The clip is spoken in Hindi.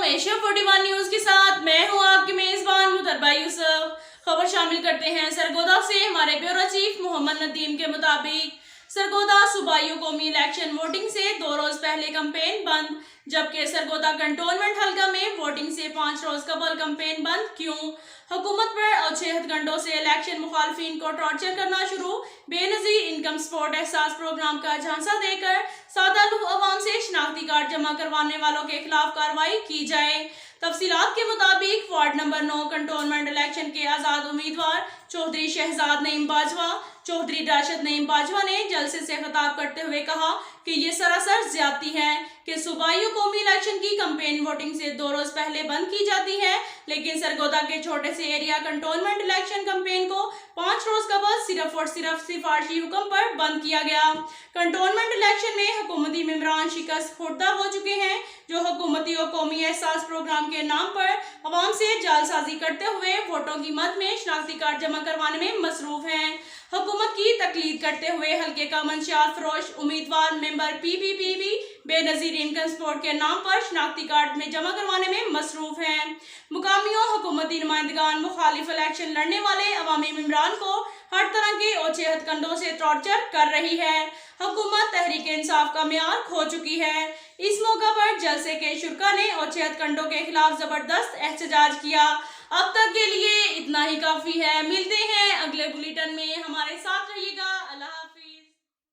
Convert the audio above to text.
एशिया 41 न्यूज के साथ मैं हूं आपकी मेजबान मुतरबा यूसुफ। खबर शामिल करते हैं सरगोदा से। हमारे ब्यूरो चीफ मोहम्मद नदीम के मुताबिक सरगोदा सूबाई कौमी इलेक्शन वोटिंग से 2 रोज पहले कैंपेन बंद, जबकि सरगोदा कंटोनमेंट हल्का में वोटिंग से 5 रोज कबल कैंपेन बंद। क्यों? हुकूमत पर और 6 घंटों से इलेक्शन मुखालफिन को टॉर्चर करना शुरू। बेनजीर इनकम सपोर्ट एहसास प्रोग्राम का झांसा देकर सादा अवाम से शनाख्ती कार्ड जमा करवाने वालों के खिलाफ कार्रवाई की जाए। तफसीलात के मुताबिक वार्ड नंबर 9 कंटोनमेंट इलेक्शन के आजाद उम्मीदवार चौधरी शहजाद नईम बाजवा, चौधरी राशिद नईम बाजवा ने जलसे से खिताब करते हुए कहा कि ये सरासर ज्यादती है कि सूबाई कौमी इलेक्शन की कैंपेन वोटिंग से 2 रोज पहले बंद की जाती है, लेकिन सरगोदा के छोटे से एरिया कंटोनमेंट इलेक्शन कैंपेन को 5 रोज कबल सिर्फ और सिर्फ सिफारशी हुक्म पर बंद किया गया। कंटोनमेंट इलेक्शन में हुकूमती मेंबरान शिकस्त खुर्दा हो चुके हैं, जो हुकूमती और कौमी एहसास प्रोग्राम के नाम पर अवाम से जालसाजी करते हुए वोटों की मद में शनाख्ती कार्ड जमा करवाने में मसरूफ हैं। हुकूमत की तकलीद करते हुए हल्के का मंशियात फरोश उम्मीदवार मेंबर पीपीपीबी बेनजीर इनकम सपोर्ट के नाम पर शनाख्ती कार्ड में जमा करवाने में मसरूफ हैं। मुकामी और हुकूमती नुमाइंदगान मुखालिफ इलेक्शन लड़ने वाले अवामी मेंबरान को हर तरह के ओछे हथकंडों से टॉर्चर कर रही है। हुकूमत तहरीक इंसाफ का म्यार खो चुकी है। इस मौका पर जलसे के शुरा ने ओछे हथकंडों के खिलाफ जबरदस्त एहतजाज किया। अब तक के लिए इतना ही काफी है। मिलते हैं अगले बुलेटिन में, हमारे साथ रहिएगा।